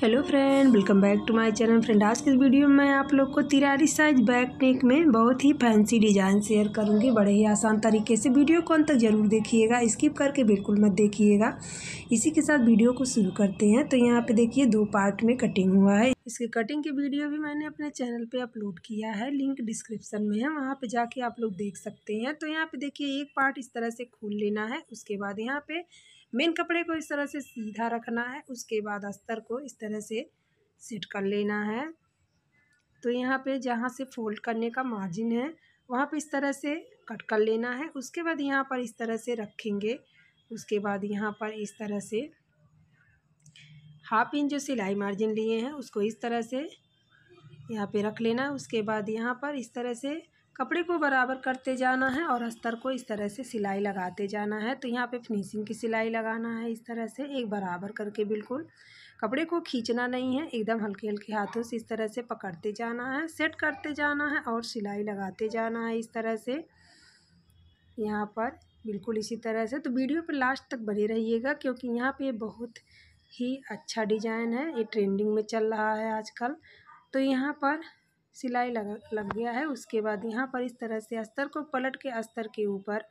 Hello friend, welcome back to my channel. Friend, आज के video में मैं आप लोग को 43 साइज बैक नेक में बहुत ही फैंसी डिज़ाइन शेयर करूंगी। बड़े ही आसान तरीके से वीडियो को अंत तक जरूर देखिएगा, स्किप करके बिल्कुल मत देखिएगा। इसी के साथ वीडियो को शुरू करते हैं। तो यहाँ पे देखिए 2 पार्ट में कटिंग हुआ है। इसकी कटिंग की वीडियो भी मैंने अपने चैनल पे अपलोड किया है, लिंक डिस्क्रिप्शन में है, वहाँ पे जाके आप लोग देख सकते हैं। तो यहाँ पे देखिए एक पार्ट इस तरह से खोल लेना है। उसके बाद यहाँ पे मेन कपड़े को इस तरह से सीधा रखना है। उसके बाद अस्तर को इस तरह से सेट कर लेना है। तो यहाँ पे जहाँ से फोल्ड करने का मार्जिन है वहाँ पे इस तरह से कट कर लेना है। उसके बाद यहाँ पर इस तरह से रखेंगे। उसके बाद यहाँ पर इस तरह से हाफ इंच जो सिलाई मार्जिन लिए हैं उसको इस तरह से यहाँ पे रख लेना है। उसके बाद यहाँ पर इस तरह से कपड़े को बराबर करते जाना है और अस्तर को इस तरह से सिलाई लगाते जाना है। तो यहाँ पे फिनिशिंग की सिलाई लगाना है इस तरह से एक बराबर करके। बिल्कुल कपड़े को खींचना नहीं है, एकदम हल्के हल्के हाथों से इस तरह से पकड़ते जाना है, सेट करते जाना है और सिलाई लगाते जाना है इस तरह से। यहाँ पर बिल्कुल इसी तरह से। तो वीडियो पर लास्ट तक बने रहिएगा क्योंकि यहाँ पे बहुत ही अच्छा डिज़ाइन है, ये ट्रेंडिंग में चल रहा है आजकल। तो यहाँ पर सिलाई लग गया है। उसके बाद यहाँ पर इस तरह से अस्तर को पलट के अस्तर के ऊपर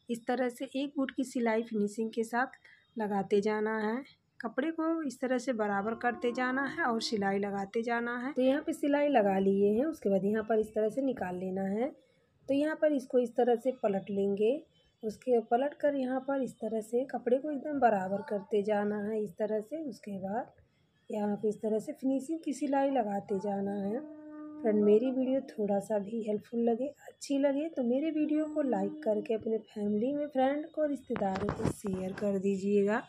इस तरह से एक फुट की सिलाई फिनिशिंग के साथ लगाते जाना है। कपड़े को इस तरह से बराबर करते जाना है और सिलाई लगाते जाना है। तो यहाँ पे सिलाई लगा लिए हैं। उसके बाद यहाँ पर इस तरह से निकाल लेना है। तो यहाँ पर इसको इस तरह से पलट लेंगे। उसके पलट कर यहाँ पर इस तरह से कपड़े को एकदम बराबर करते जाना है इस तरह से। उसके बाद यहाँ पे इस तरह से फिनिशिंग की सिलाई लगाते जाना है। फ्रेंड, मेरी वीडियो थोड़ा सा भी हेल्पफुल लगे, अच्छी लगे तो मेरे वीडियो को लाइक करके अपने फैमिली में, फ्रेंड को, रिश्तेदारों को शेयर कर दीजिएगा।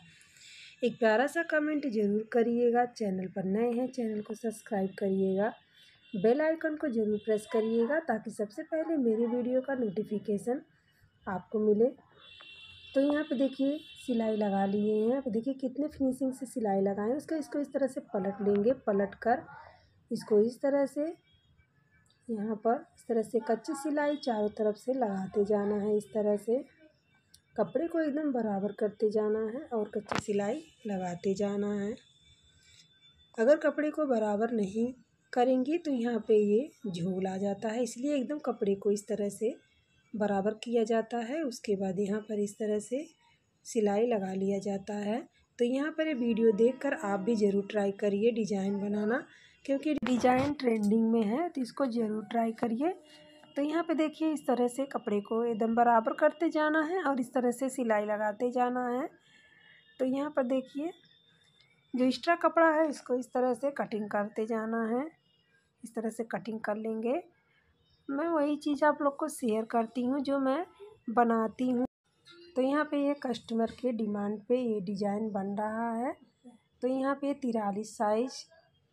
एक प्यारा सा कमेंट ज़रूर करिएगा। चैनल पर नए हैं चैनल को सब्सक्राइब करिएगा, बेल आइकन को ज़रूर प्रेस करिएगा ताकि सबसे पहले मेरी वीडियो का नोटिफिकेशन आपको मिले। तो यहाँ पे देखिए सिलाई लगा लिए हैं। अब देखिए कितने फिनिशिंग से सिलाई लगाएं। उसका इसको इस तरह से पलट लेंगे। पलट कर इसको इस तरह से यहाँ पर इस तरह से कच्ची सिलाई चारों तरफ से लगाते जाना है इस तरह से। कपड़े को एकदम बराबर करते जाना है और कच्ची सिलाई लगाते जाना है। अगर कपड़े को बराबर नहीं करेंगी तो यहाँ पे ये झोल आ जाता है, इसलिए एकदम कपड़े को इस तरह से बराबर किया जाता है। उसके बाद यहाँ पर इस तरह से सिलाई लगा लिया जाता है। तो यहाँ पर ये वीडियो देखकर आप भी ज़रूर ट्राई करिए डिज़ाइन बनाना, क्योंकि डिज़ाइन ट्रेंडिंग में है तो इसको ज़रूर ट्राई करिए। तो यहाँ पे देखिए इस तरह से कपड़े को एकदम बराबर करते जाना है और इस तरह से सिलाई लगाते जाना है। तो यहाँ पर देखिए जो एक्स्ट्रा कपड़ा है इसको इस तरह से कटिंग करते जाना है। इस तरह से कटिंग कर लेंगे। मैं वही चीज़ आप लोग को शेयर करती हूँ जो मैं बनाती हूँ। तो यहाँ पे ये कस्टमर के डिमांड पे ये डिज़ाइन बन रहा है। तो यहाँ पे 43 साइज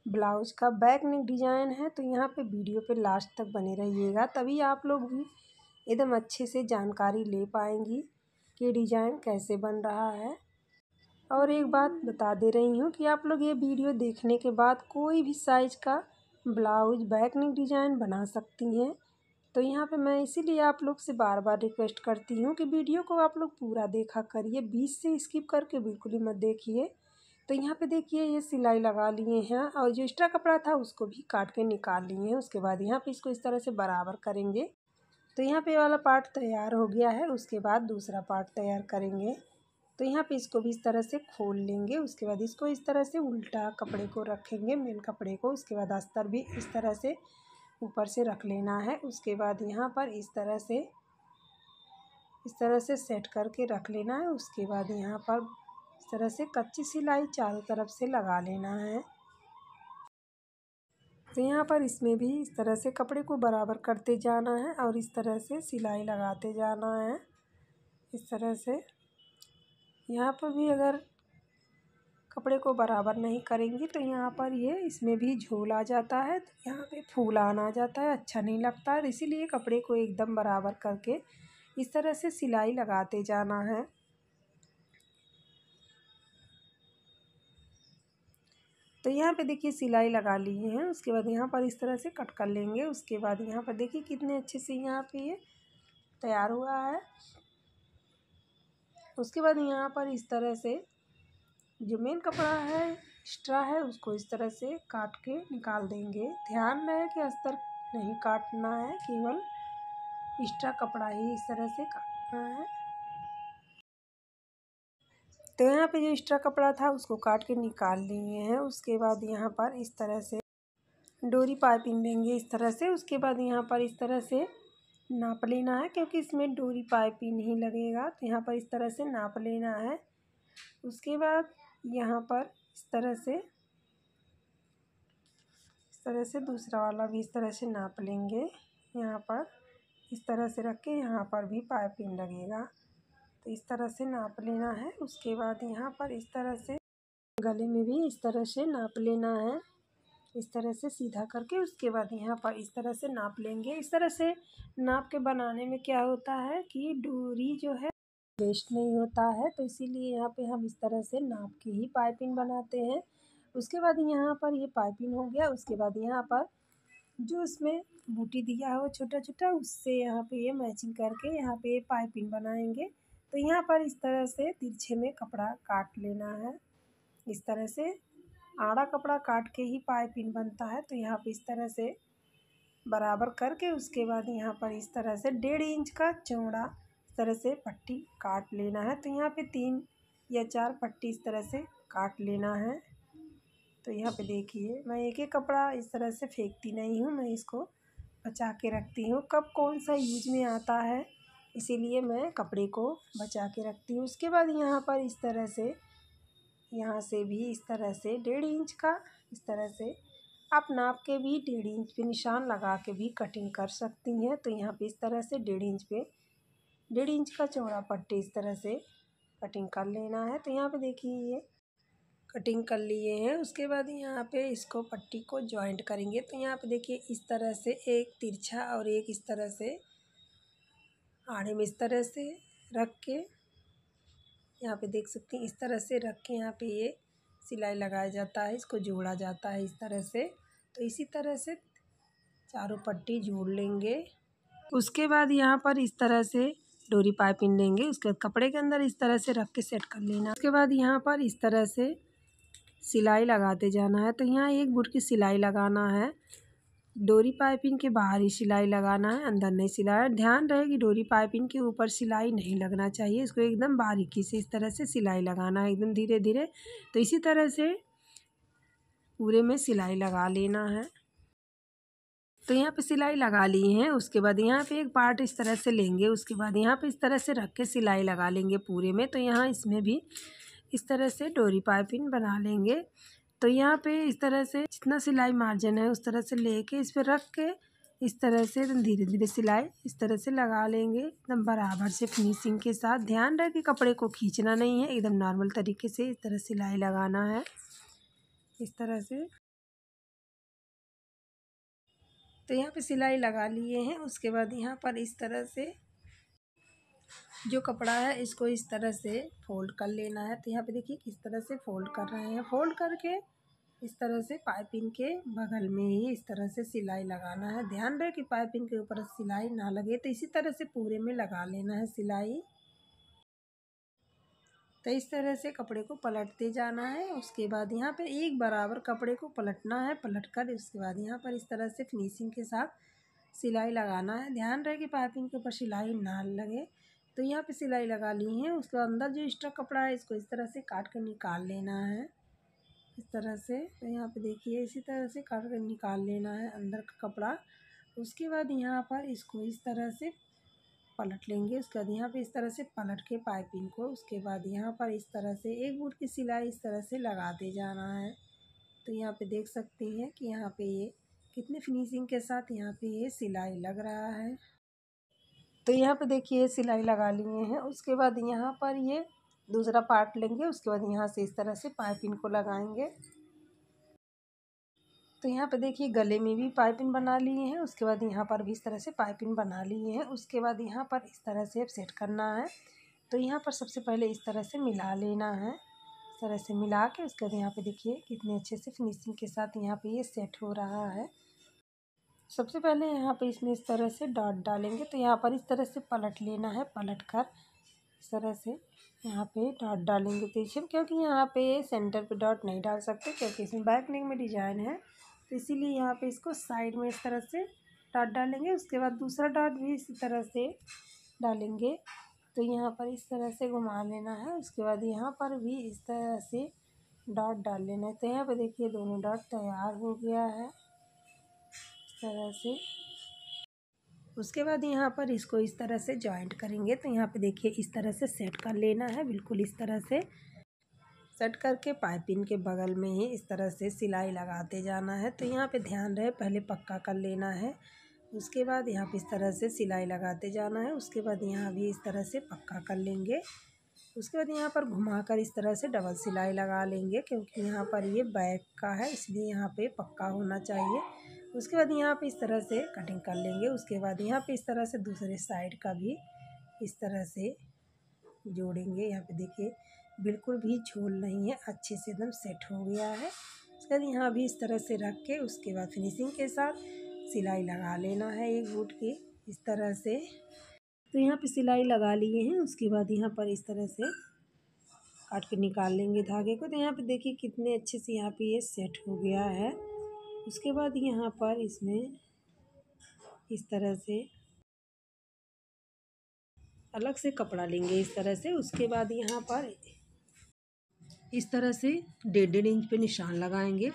ब्लाउज का बैक नेक डिज़ाइन है। तो यहाँ पे वीडियो पे लास्ट तक बने रहिएगा, तभी आप लोग भी एकदम अच्छे से जानकारी ले पाएंगी कि डिज़ाइन कैसे बन रहा है। और एक बात बता दे रही हूँ कि आप लोग ये वीडियो देखने के बाद कोई भी साइज़ का ब्लाउज बैक नेक डिज़ाइन बना सकती हैं। तो यहाँ पे मैं इसीलिए आप लोग से बार बार रिक्वेस्ट करती हूँ कि वीडियो को आप लोग पूरा देखा करिए, बीच से स्किप करके बिल्कुल ही मत देखिए। तो यहाँ पे देखिए ये सिलाई लगा लिए हैं और जो एक्स्ट्रा कपड़ा था उसको भी काट के निकाल लिए हैं। उसके बाद यहाँ पे इसको इस तरह से बराबर करेंगे। तो यहाँ पे वाला पार्ट तैयार हो गया है। उसके बाद दूसरा पार्ट तैयार करेंगे। तो यहाँ पे इसको भी इस तरह से खोल लेंगे। उसके बाद इसको इस तरह से उल्टा कपड़े को रखेंगे, मेन कपड़े को। उसके बाद अस्तर भी इस तरह से ऊपर से रख लेना है। उसके बाद यहाँ पर इस तरह से सेट करके रख लेना है। उसके बाद यहाँ पर इस तरह से कच्ची सिलाई चारों तरफ से लगा लेना है। तो यहाँ पर इसमें भी इस तरह से कपड़े को बराबर करते जाना है और इस तरह से सिलाई लगाते जाना है इस तरह से। यहाँ पर भी अगर कपड़े को बराबर नहीं करेंगी तो यहाँ पर ये इसमें भी झोल आ जाता है, तो यहाँ पे फूलान आ जाता है, अच्छा नहीं लगता है। इसीलिए कपड़े को एकदम बराबर करके इस तरह से सिलाई लगाते जाना है। तो यहाँ पे देखिए सिलाई लगा लिए हैं। उसके बाद यहाँ पर इस तरह से कट कर लेंगे। उसके बाद यहाँ पर देखिए कितने अच्छे से यहाँ पे ये तैयार हुआ है। उसके बाद यहाँ पर इस तरह से जो मेन कपड़ा है एक्स्ट्रा है उसको इस तरह से काट के निकाल देंगे। ध्यान रहे कि अस्तर नहीं काटना है, केवल एक्स्ट्रा कपड़ा ही इस तरह से काटना है। तो यहाँ पे जो एक्स्ट्रा कपड़ा था उसको काट के निकाल लिए हैं। उसके बाद यहाँ पर इस तरह से डोरी पाइपिंग देंगे इस तरह से। उसके बाद यहाँ पर इस तरह से नाप लेना है, क्योंकि इसमें डोरी पाइपिंग नहीं लगेगा, तो यहाँ पर इस तरह से नाप लेना है। उसके बाद यहाँ पर इस तरह से दूसरा वाला भी इस तरह से नाप लेंगे। यहाँ पर इस तरह से रख के यहाँ पर भी पाइपिंग लगेगा, तो इस तरह से नाप लेना है। उसके बाद यहाँ पर इस तरह से गले में भी इस तरह से नाप लेना है, इस तरह से सीधा करके। उसके बाद यहाँ पर इस तरह से नाप लेंगे। इस तरह से नाप के बनाने में क्या होता है कि डोरी जो है वेस्ट नहीं होता है, तो इसीलिए यहाँ पे हम इस तरह से नाप के ही पाइपिंग बनाते हैं। उसके बाद यहाँ पर ये पाइपिंग हो गया। उसके बाद यहाँ पर जो इसमें बूटी दिया है वो छोटा छोटा, उससे यहाँ पे ये मैचिंग करके यहाँ पे ये पाइपिंग बनाएंगे। तो यहाँ पर इस तरह से तिरछे में कपड़ा काट लेना है। इस तरह से आड़ा कपड़ा काट के ही पाइपिंग बनता है। तो यहाँ पे इस तरह से बराबर करके उसके बाद यहाँ पर इस तरह से 1.5 इंच का चौड़ा इस तरह से पट्टी काट लेना है। तो यहाँ पे 3 या 4 पट्टी इस तरह से काट लेना है। तो यहाँ पे देखिए मैं एक एक कपड़ा इस तरह से फेंकती नहीं हूँ, मैं इसको बचा के रखती हूँ, कब कौन सा यूज में आता है, इसीलिए मैं कपड़े को बचा के रखती हूँ। उसके बाद यहाँ पर इस तरह से यहाँ से भी इस तरह से 1.5 इंच का इस तरह से आप नाप के भी 1.5 इंच पे निशान लगा के भी कटिंग कर सकती हैं। तो यहाँ पे इस तरह से 1.5 इंच पे 1.5 इंच का चौड़ा पट्टी इस तरह से कटिंग कर लेना है। तो यहाँ पे देखिए ये कटिंग कर लिए हैं। उसके बाद यहाँ पे इसको पट्टी को जॉइंट करेंगे। तो यहाँ पे देखिए इस तरह से एक तिरछा और एक इस तरह से आड़े में इस तरह से रख के यहाँ पे देख सकते हैं, इस तरह से रख के यहाँ पे ये सिलाई लगाया जाता है, इसको जोड़ा जाता है इस तरह से। तो इसी तरह से चारों पट्टी जोड़ लेंगे। उसके बाद यहाँ पर इस तरह से डोरी पाइपिंग लेंगे। उसके बाद कपड़े के अंदर इस तरह से रख के सेट कर लेना। उसके बाद यहाँ पर इस तरह से सिलाई लगाते जाना है। तो यहाँ एक बुट की सिलाई लगाना है, डोरी पाइपिंग के बाहर ही सिलाई लगाना है, अंदर नहीं सिलाई। ध्यान रहे कि डोरी पाइपिंग के ऊपर सिलाई नहीं लगना चाहिए, इसको एकदम बारीकी से इस तरह से सिलाई लगाना है, एकदम धीरे धीरे। तो इसी तरह से पूरे में सिलाई लगा लेना है। तो यहाँ पे सिलाई लगा ली हैं। उसके बाद यहाँ पे एक पार्ट इस तरह से लेंगे। उसके बाद यहाँ पे इस तरह से रख के सिलाई लगा लेंगे पूरे में। तो यहाँ इसमें भी इस तरह से डोरी पाइपिंग बना लेंगे। तो यहाँ पे इस तरह से जितना सिलाई मार्जिन है उस तरह से लेके इस पर रख के इस तरह से धीरे धीरे सिलाई इस तरह से लगा लेंगे, एकदम बराबर से फिनिशिंग के साथ। ध्यान रहे कि कपड़े को खींचना नहीं है, एकदम नॉर्मल तरीके से इस तरह सिलाई लगाना है, इस तरह से। तो यहाँ पे सिलाई लगा लिए हैं। उसके बाद यहाँ पर इस तरह से जो कपड़ा है इसको इस तरह से फोल्ड कर लेना है। तो यहाँ पे देखिए किस तरह से फोल्ड कर रहे हैं। फोल्ड करके इस तरह से पाइपिंग के बगल में ही इस तरह से सिलाई लगाना है। ध्यान रहे कि पाइपिंग के ऊपर सिलाई ना लगे, तो इसी तरह से पूरे में लगा लेना है सिलाई। तो इस तरह से कपड़े को पलटते जाना है। उसके बाद यहाँ पे एक बराबर कपड़े को पलटना है, पलट कर उसके बाद यहाँ पर इस तरह से फिनिशिंग के साथ सिलाई लगाना है। ध्यान रहे कि पाइपिंग के ऊपर सिलाई ना लगे। तो यहाँ पे सिलाई लगा ली है। उसके अंदर जो एक्स्ट्रा कपड़ा है इसको इस तरह से काट कर निकाल लेना है, इस तरह से। तो यहाँ पे देखिए इसी तरह से काट कर निकाल लेना है अंदर का कपड़ा। उसके बाद यहाँ पर इसको इस तरह से पलट लेंगे। उसके बाद यहाँ पे इस तरह से पलट के पाइपिंग को उसके बाद यहाँ पर इस तरह से एक बूट की सिलाई इस तरह से लगाते जाना है। तो यहाँ पे देख सकते हैं कि यहाँ पे ये कितने फिनिशिंग के साथ यहाँ पे ये सिलाई लग रहा है। तो यहाँ पे देखिए सिलाई लगा लिए हैं। उसके बाद यहाँ पर ये दूसरा पार्ट लेंगे। उसके बाद यहाँ से इस तरह से पाइपिंग को लगाएंगे। तो यहाँ पे देखिए गले में भी पाइपिंग बना लिए हैं। उसके बाद यहाँ पर भी इस तरह से पाइपिंग बना लिए हैं। उसके बाद यहाँ पर इस तरह से सेट करना है। तो यहाँ पर सबसे पहले इस तरह से मिला लेना है, इस तरह से मिला के उसके बाद यहाँ पे देखिए कितने अच्छे से फिनिशिंग के साथ यहाँ पे ये सेट हो रहा है। सबसे पहले यहाँ पे इसमें इस तरह से डॉट डालेंगे। तो यहाँ पर इस तरह से पलट लेना है, पलट कर इस तरह से यहाँ पे डॉट डालेंगे पीछे, क्योंकि यहाँ पे सेंटर पे डॉट नहीं डाल सकते क्योंकि इसमें बैक नेक में डिजाइन है, तो इसीलिए यहाँ पे इसको साइड में इस तरह से डॉट डालेंगे। उसके बाद दूसरा डॉट भी इसी तरह से डालेंगे, तो यहाँ पर इस तरह से घुमा लेना है। उसके बाद यहाँ पर भी इस तरह से डॉट डाल लेना है। तो यहाँ पे देखिए दोनों डॉट तैयार हो गया है इस तरह से। उसके बाद यहाँ पर इसको इस तरह से जॉइंट करेंगे। तो यहाँ पे देखिए इस तरह से सेट कर लेना है, बिल्कुल इस तरह से सेट करके पाइपिंग के बगल में ही इस तरह से सिलाई लगाते जाना है। तो यहाँ पे ध्यान रहे पहले पक्का कर लेना है, उसके बाद यहाँ पे इस तरह से सिलाई लगाते जाना है। उसके बाद यहाँ भी इस तरह से पक्का कर लेंगे। उसके बाद यहाँ पर घुमाकर इस तरह से डबल सिलाई लगा लेंगे, क्योंकि यहाँ पर ये बैक का है इसलिए यहाँ पे पक्का होना चाहिए। उसके बाद यहाँ पे इस तरह से कटिंग कर लेंगे। उसके बाद यहाँ पे इस तरह से दूसरे साइड का भी इस तरह से जोड़ेंगे। यहाँ पे देखिए बिल्कुल भी झोल नहीं है, अच्छे से एकदम सेट हो गया है। उसके बाद यहाँ भी इस तरह से रख के उसके बाद फिनिशिंग के साथ सिलाई लगा लेना है एक बूट की इस तरह से। तो यहाँ पे सिलाई लगा लिए हैं। उसके बाद यहाँ पर इस तरह से काट के निकाल लेंगे धागे को। तो यहाँ पे देखिए कितने अच्छे से यहाँ पे ये सेट हो गया है। उसके बाद यहाँ पर इसमें इस तरह से अलग से कपड़ा लेंगे इस तरह से। उसके बाद यहाँ पर इस तरह से 1.5 इंच पे निशान लगाएंगे।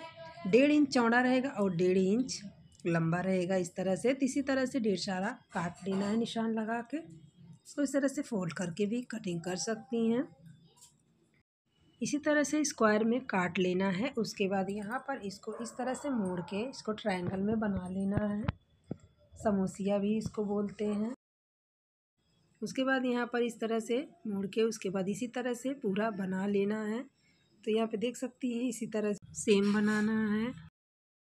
1.5 इंच चौड़ा रहेगा और 1.5 इंच लंबा रहेगा इस तरह से। तो इसी तरह से 1.5 सारा काट लेना है निशान लगा के। इसको इस तरह से फोल्ड करके भी कटिंग कर सकती हैं। इसी तरह से स्क्वायर में काट लेना है। उसके बाद यहाँ पर इसको इस तरह से मोड़ के इसको ट्रायंगल में बना लेना है, समोसिया भी इसको बोलते हैं। उसके बाद यहाँ पर इस तरह से मोड़ के उसके बाद इसी तरह से पूरा बना लेना है। तो यहाँ पे देख सकती हैं इसी तरह सेम बनाना है।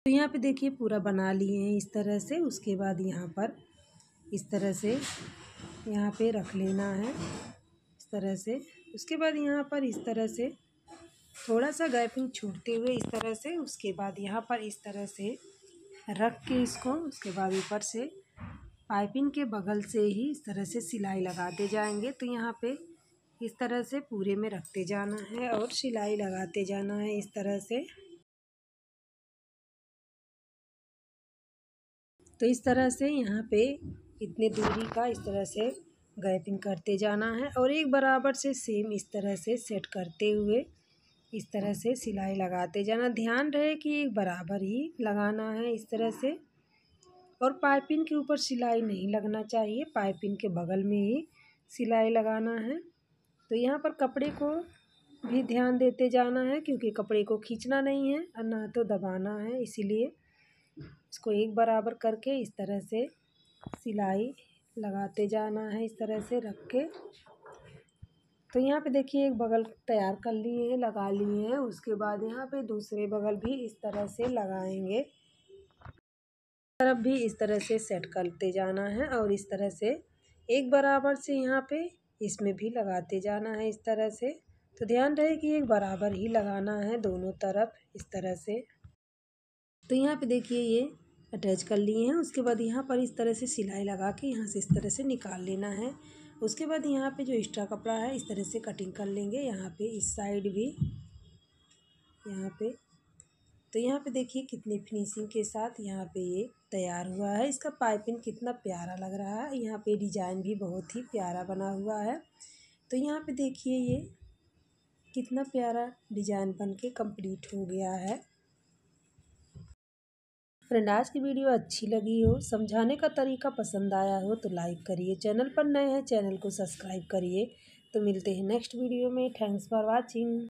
तो यहाँ पे देखिए पूरा बना लिए हैं इस तरह से। उसके बाद यहाँ पर इस तरह से यहाँ पे रख लेना है इस तरह से। उसके बाद यहाँ पर इस तरह से थोड़ा सा गैपिंग छोड़ते हुए इस तरह से। उसके बाद यहाँ पर इस तरह से रख के इसको उसके बाद ऊपर से पाइपिंग के बगल से ही इस तरह से सिलाई लगाते जाएंगे। तो यहाँ पे इस तरह से पूरे में रखते जाना है और सिलाई लगाते जाना है इस तरह से। तो इस तरह से यहाँ पे इतने दूरी का इस तरह से गैपिंग करते जाना है और एक बराबर से सेम इस तरह से सेट करते हुए इस तरह से सिलाई लगाते जाना। ध्यान रहे कि एक बराबर ही लगाना है इस तरह से, और पाइपिंग के ऊपर सिलाई नहीं लगना चाहिए, पाइपिंग के बगल में ही सिलाई लगाना है। तो यहाँ पर कपड़े को भी ध्यान देते जाना है, क्योंकि कपड़े को खींचना नहीं है और ना तो दबाना है, इसीलिए इसको एक बराबर करके इस तरह से सिलाई लगाते जाना है इस तरह से रख के। तो यहाँ पे देखिए एक बगल तैयार कर लिए हैं, लगा लिए हैं। उसके बाद यहाँ पे दूसरे बगल भी इस तरह से लगाएंगे, तरफ भी इस तरह से सेट करते जाना है और इस तरह से एक बराबर से यहाँ पे इसमें भी लगाते जाना है इस तरह से। तो ध्यान रहे कि एक बराबर ही लगाना है दोनों तरफ इस तरह से। तो यहाँ पे देखिए ये अटैच कर लिए हैं। उसके बाद यहाँ पर इस तरह से सिलाई लगा के यहाँ से इस तरह से निकाल लेना है। उसके बाद यहाँ पे जो एक्स्ट्रा कपड़ा है इस तरह से कटिंग कर लेंगे, यहाँ पे इस साइड भी यहाँ पे। तो यहाँ पे देखिए कितनी फिनिशिंग के साथ यहाँ पे ये तैयार हुआ है। इसका पाइपिंग कितना प्यारा लग रहा है, यहाँ पे डिजाइन भी बहुत ही प्यारा बना हुआ है। तो यहाँ पे देखिए ये कितना प्यारा डिजाइन बन के कंप्लीट हो गया है। फ्रेंड आज की वीडियो अच्छी लगी हो, समझाने का तरीका पसंद आया हो तो लाइक करिए, चैनल पर नए हैं चैनल को सब्सक्राइब करिए। तो मिलते हैं नेक्स्ट वीडियो में। Thanks for watching.